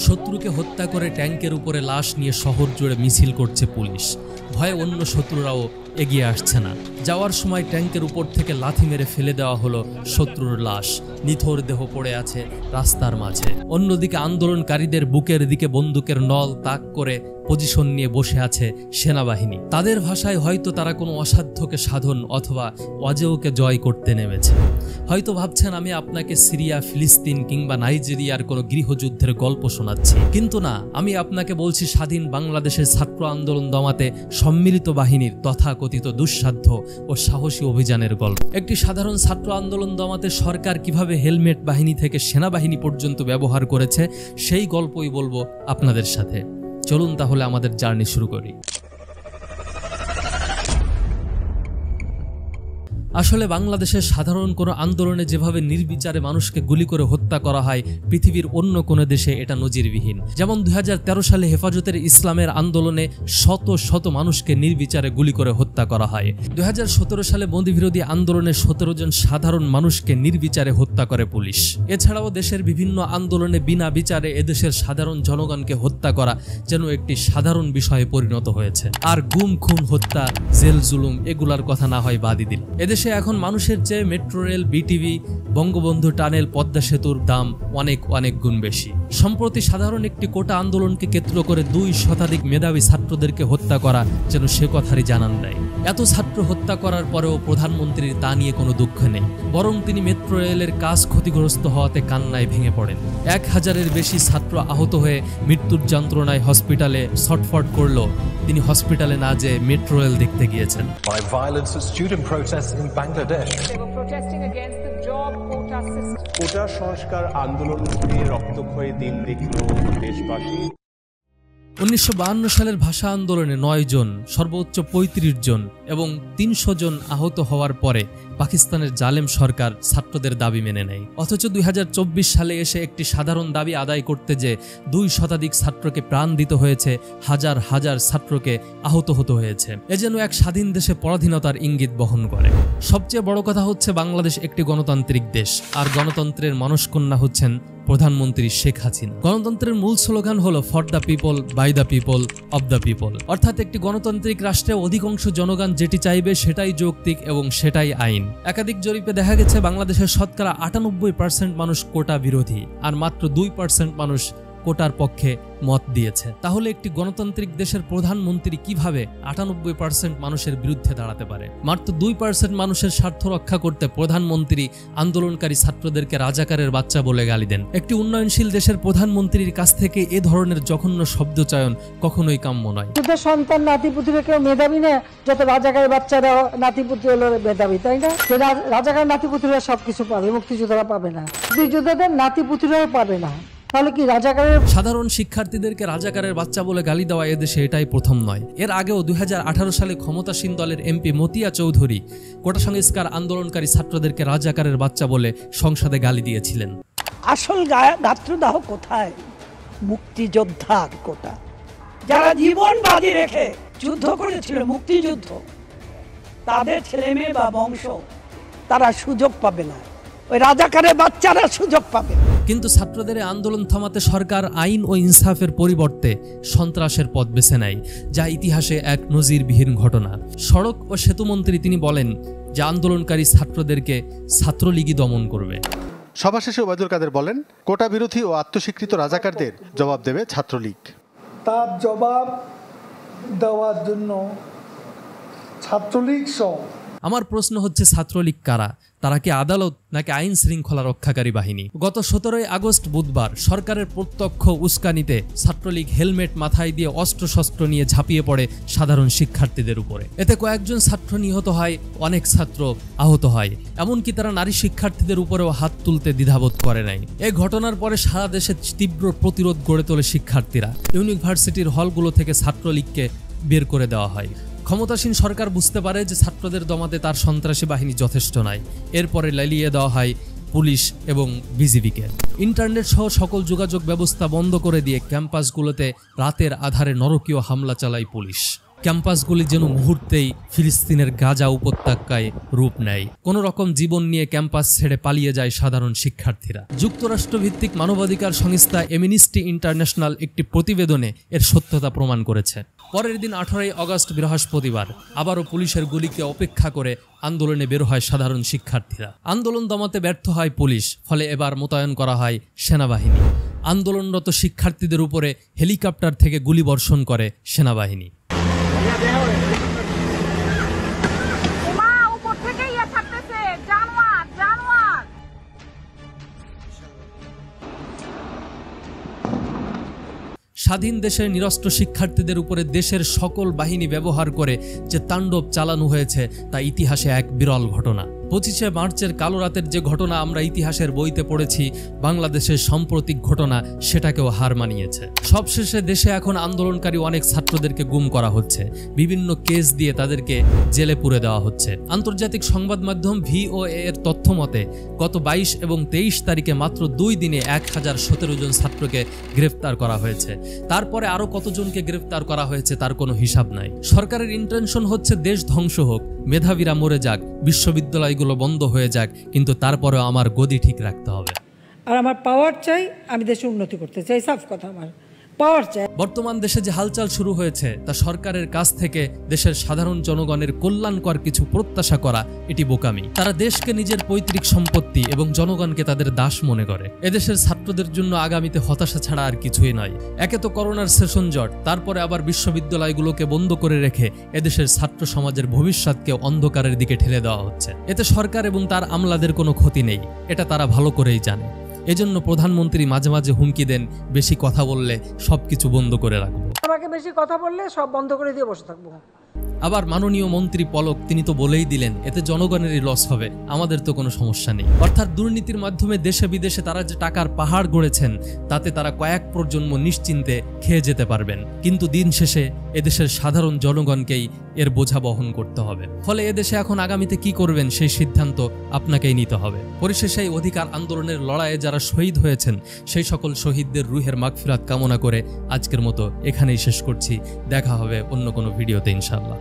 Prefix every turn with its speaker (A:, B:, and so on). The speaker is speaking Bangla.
A: শত্রুকে হত্যা করে ট্যাঙ্কের উপরে লাশ নিয়ে শহর জুড়ে মিছিল করছে পুলিশ। ভয়ে অন্য শত্রুরাও এগিয়ে আসছে না। যাওয়ার সময় ট্যাঙ্কের উপর থেকে লাথি মেরে ফেলে দেওয়া হলো শত্রুর লাশ। নিথর দেহ পড়ে আছে রাস্তার মাঝে। অন্যদিকে আন্দোলনকারীদের বুকের দিকে বন্দুকের নল তাক করে পজিশন নিয়ে বসে আছে সেনাবাহিনী। তাদের ভাষায় হয়তো তারা কোনো অসাধ্যকে সাধন অথবা অজেয়কে জয় করতে নেমেছে। হয়তো ভাবছেন আমি আপনাকে সিরিয়া, ফিলিস্তিন কিংবা নাইজেরিয়ার কোনো গৃহযুদ্ধের গল্প শোনাচ্ছি, কিন্তু না, আমি আপনাকে বলছি স্বাধীন বাংলাদেশের ছাত্র আন্দোলন দমাতে সম্মিলিত বাহিনীর তথাকথিত দুঃসাধ্য ও সাহসী অভিযানের গল্প। একটি সাধারণ ছাত্র আন্দোলন দমাতে সরকার কিভাবে হেলমেট বাহিনী থেকে সেনাবাহিনী পর্যন্ত ব্যবহার করেছে সেই গল্পই বলবো আপনাদের সাথে। চলুন তাহলে আমাদের জার্নি শুরু করি। আসলে বাংলাদেশের সাধারণ কোনো আন্দোলনে যেভাবে নির্বিচারে মানুষকে গুলি করে হত্যা করা হয় পৃথিবীর অন্য কোনো দেশে এটা নজিরবিহীন। যেমন 2013 সালে হেফাজতের ইসলামের আন্দোলনে শত শত মানুষকে নির্বিচারে গুলি করে হত্যা করা হয়। 2017 সালে বন্দি বিরোধী আন্দোলনে 17 জন সাধারণ মানুষকে নির্বিচারে হত্যা করে পুলিশ। এছাড়াও দেশের বিভিন্ন আন্দোলনে বিনা বিচারে এদেশের সাধারণ জনগণকে হত্যা করা যেন একটি সাধারণ বিষয়ে পরিণত হয়েছে। আর গুম, খুন, হত্যা, জেল জুলুম এগুলার কথা না হয় বাদই দিল। এদেশে এখন মানুষের চেয়ে metro rail, BTV, Bangabandhu tunnel, Padma সেতুর দাম অনেক অনেক গুণ বেশি। সম্প্রতি সাধারণ একটি কোটা আন্দোলনকে কেন্দ্র করে 2 শতাধিক মেধাবী ছাত্রদেরকে হত্যা করা যেন সে কথারই জানান দেয়। এত ছাত্র হত্যা করার পরেও প্রধানমন্ত্রীর তা নিয়ে কোনো দুঃখ নেই, বরং তিনি মেট্রো রেলের কাজ ক্ষতিগ্রস্ত হওয়াতে কান্নায় ভেঙে পড়েন। 1000-এর বেশি ছাত্র আহত হয়ে মৃত্যুর যন্ত্রণায় হসপিটালে ছটফট করল, তিনি হসপিটালে না যেয়ে মেট্রো রেল দেখতে গিয়েছেন।
B: কোটা সংস্কার আন্দোলন ঘিরে রক্তক্ষয়ী দিন দেখল দেশবাসী।
A: 1952 সালের ভাষা আন্দোলনে 9 জন, সর্বোচ্চ 35 জন এবং 300 জন আহত হওয়ার পরে পাকিস্তানের জালেম সরকার ছাত্রদের দাবি মেনে নেয়। অথচ 2024 সালে এসে একটি সাধারণ দাবি আদায় করতে যে 2 শতাধিক ছাত্রকে প্রাণ দিতে হয়েছে, হাজার হাজার ছাত্রকে আহত হতে হয়েছে। এ যেন এক স্বাধীন দেশে পরাধীনতার ইঙ্গিত বহন করে। সবচেয়ে বড় কথা হচ্ছে বাংলাদেশ একটি গণতান্ত্রিক দেশ, আর গণতন্ত্রের মানসকন্যা হচ্ছেন প্রধানমন্ত্রী শেখ হাসিনা। গণতন্ত্রের মূল স্লোগান হলো for the people, by the people, of the people. অর্থাৎ একটি গণতান্ত্রিক রাষ্ট্রে অধিকাংশ জনগণ যেটি চাইবে সেটাই যৌক্তিক এবং সেটাই আইন। একাধিক জরিপে দেখা গেছে বাংলাদেশের শতকরা 98% মানুষ কোটা বিরোধী, আর মাত্র 2% মানুষ কোটার পক্ষে মত দিয়েছে। তাহলে একটি গণতান্ত্রিক দেশের প্রধানমন্ত্রী কিভাবে 98% মানুষের বিরুদ্ধে দাঁড়াতে পারে? মাত্র 2% মানুষের স্বার্থ রক্ষা করতে প্রধানমন্ত্রী আন্দোলনকারী ছাত্রদেরকে রাজাকারের বাচ্চা বলে গালি দেন। একটি উন্নয়নশীল দেশের প্রধানমন্ত্রীর কাছ থেকে এ ধরনের জঘন্য শব্দচয়ন কখনোই কাম্য নয়।
C: সন্তান নাতিপুতিরা কেউ মেধাবী না, যত রাজাকারের বাচ্চারা নাতিপুতি হলো মেধাবী, তাই না? রাজাকার নাতিপুতিরা সবকিছু পাবে, মুক্তিযোদ্ধারা পাবে না, মুক্তিযোদ্ধাদের নাতিপুতিরাও পাবে না। তাহলে কি রাজাকারের?
A: সাধারণ শিক্ষার্থীদেরকে রাজাকারের বাচ্চা বলে গালি দেওয়া এদেশে এটাই প্রথম নয়। এর আগেও 2018 সালে ক্ষমতাসীন দলের এমপি মতিয়া চৌধুরী কোটা সংস্কার আন্দোলনকারী ছাত্রদেরকে রাজাকারের বাচ্চা বলে সংসদে গালি দিয়েছিলেন।
D: আসল গাত্রদাহ কোথায়? মুক্তিযোদ্ধার কোটা, যারা জীবন বাজি রেখে যুদ্ধ করেছিল, মুক্তিযুদ্ধ, তাদের ছেলে মেয়ে বা বংশ তারা সুযোগ পাবে না, ওই রাজাকারের বাচ্চারা সুযোগ পাবে।
A: কিন্তু ছাত্রদের আন্দোলন থামাতে সরকার আইন ও ইনসাফের পরিবর্তে সন্ত্রাসের পথ বেছে নেয়, যা ইতিহাসে এক নজিরবিহীন ঘটনা। সড়ক ও সেতুমন্ত্রী তিনি বলেন যে আন্দোলনকারী ছাত্রদেরকে ছাত্রলীগই দমন করবে।
E: সভা শেষে ওবায়দুল কাদের বলেন, কোটা বিরোধী ও আত্মস্বীকৃত রাজাকারদের জবাব দেবে ছাত্রলীগ।
F: তার জবাব দেওয়ার জন্য ছাত্রলীগ সহ।
A: আমার প্রশ্ন হচ্ছে, ছাত্রলীগ কারা? তারা কি আদালত নাকি আইন শৃঙ্খলা রক্ষাকারী বাহিনী? গত 17 আগস্ট বুধবার সরকারের প্রত্যক্ষ উস্কানিতে ছাত্রলীগ হেলমেট মাথায় দিয়ে অস্ত্রশস্ত্র নিয়ে ঝাঁপিয়ে পড়ে সাধারণ শিক্ষার্থীদের উপরে। এতে কয়েকজন ছাত্র নিহত হয়, অনেক ছাত্র আহত হয়, এমনকি তারা নারী শিক্ষার্থীদের উপরেও হাত তুলতে দ্বিধাবোধ করে নাই। এই ঘটনার পরে সারা দেশে তীব্র প্রতিরোধ গড়ে তোলে শিক্ষার্থীরা। ইউনিভার্সিটির হলগুলো থেকে ছাত্রলীগকে বের করে দেওয়া হয়। ক্ষমতাসীন সরকার বুঝতে পারে যে ছাত্রদের দমাতে তার সন্ত্রাসী বাহিনী যথেষ্ট নয়। এরপরে লেলিয়ে দেওয়া হয় পুলিশ এবং বিজিবিকে। ইন্টারনেট সহ সকল যোগাযোগ ব্যবস্থা বন্ধ করে দিয়ে ক্যাম্পাসগুলোতে রাতের আধারে নরকীয় হামলা চালায় পুলিশ। ক্যাম্পাসগুলি যেন মুহূর্তেই ফিলিস্তিনের গাজা উপত্যকায় রূপ নেয়। কোনো রকম জীবন নিয়ে ক্যাম্পাস ছেড়ে পালিয়ে যায় সাধারণ শিক্ষার্থীরা। যুক্তরাষ্ট্রভিত্তিক মানবাধিকার সংস্থা অ্যামনেস্টি ইন্টারন্যাশনাল একটি প্রতিবেদনে এর সত্যতা প্রমাণ করেছে। পরের দিন 18 আগস্ট বৃহস্পতিবার আবারও পুলিশের গুলিকে অপেক্ষা করে আন্দোলনে বের হয় সাধারণ শিক্ষার্থীরা। আন্দোলন দমাতে ব্যর্থ হয় পুলিশ, ফলে এবার মোতায়েন করা হয় সেনাবাহিনী। আন্দোলনরত শিক্ষার্থীদের উপরে হেলিকপ্টার থেকে গুলিবর্ষণ করে সেনাবাহিনী। স্বাধীন দেশের নিরস্ত্র শিক্ষার্থীদের উপরে দেশের সকল বাহিনী ব্যবহার করে যে তাণ্ডব চালানো হয়েছে তা ইতিহাসে এক বিরল ঘটনা। 25শে মার্চের কালো রাতের যে ঘটনা আমরা ইতিহাসের বইতে পড়েছি, বাংলাদেশের সাম্প্রতিক ঘটনা সেটাকেও হার মানিয়েছে। সবশেষে দেশে এখন আন্দোলনকারী অনেক ছাত্রদেরকে গুম করা হচ্ছে, বিভিন্ন কেস দিয়ে তাদেরকে জেলে পুরে দেওয়া হচ্ছে। আন্তর্জাতিক সংবাদ মাধ্যম VOA এর তথ্য মতে গত 22 এবং 23 তারিখে মাত্র 2 দিনে 1017 জন ছাত্রকে গ্রেফতার করা হয়েছে। তারপরে আরো কতজনকে গ্রেফতার করা হয়েছে তার কোনো হিসাব নাই। সরকারের ইন্টেনশন হচ্ছে দেশ ধ্বংস হোক, মেধাবীরা মরে যাক, বিশ্ববিদ্যালয়গুলো বন্ধ হয়ে যাক, কিন্তু তারপরেও আমার গদি ঠিক রাখতে হবে।
C: আর আমার পাওয়ার চাই, আমি দেশে উন্নতি করতে চাই, সাফ কথা, আমার পাওয়ার চাই।
A: বর্তমান দেশে যে হালচাল শুরু হয়েছে তা সরকারের কাছ থেকে দেশের সাধারণ জনগণের কল্যাণকর কিছু প্রত্যাশা করা এটি বোকামি। তারা দেশকে নিজের পৈতৃক সম্পত্তি এবং জনগণকে তাদের দাস মনে করে। এদেশের ছাত্রদের জন্য আগামীতে হতাশা ছাড়া আর কিছুই নয়। একে তো করোনার সেশন জট, তারপরে আবার বিশ্ববিদ্যালয়গুলোকে বন্ধ করে রেখে এদেশের ছাত্র সমাজের ভবিষ্যৎকে অন্ধকারের দিকে ঠেলে দেওয়া হচ্ছে। এতে সরকার এবং তার আমলাদের কোনো ক্ষতি নেই, এটা তারা ভালো করেই জানে। এজন্য প্রধানমন্ত্রী মাঝে মাঝে হুমকি দেন, বেশি কথা বললে সবকিছু বন্ধ করে রাখবো।
C: আমাকে বেশি কথা বললে সব বন্ধ করে দিয়ে বসে থাকবো।
A: আবার মাননীয় মন্ত্রী পলক তিনি তো বলেই দিলেন এতে জনগণেরই লস হবে, আমাদের তো কোনো সমস্যা নেই। অর্থাৎ দুর্নীতির মাধ্যমে দেশে বিদেশে তারা যে টাকার পাহাড় গড়েছেন তাতে তারা কয়েক প্রজন্ম নিশ্চিন্তে খেয়ে যেতে পারবেন, কিন্তু দিন শেষে এদেশের সাধারণ জনগণকেই এর বোঝা বহন করতে হবে। ফলে এদেশে এখন আগামীতে কি করবেন সেই সিদ্ধান্ত আপনাকেই নিতে হবে। পরিশেষে এই অধিকার আন্দোলনের লড়াইয়ে যারা শহীদ হয়েছেন সেই সকল শহীদদের রুহের মাগফিরাত কামনা করে আজকের মতো এখানেই শেষ করছি। দেখা হবে অন্য কোনো ভিডিওতে ইনশাআল্লাহ।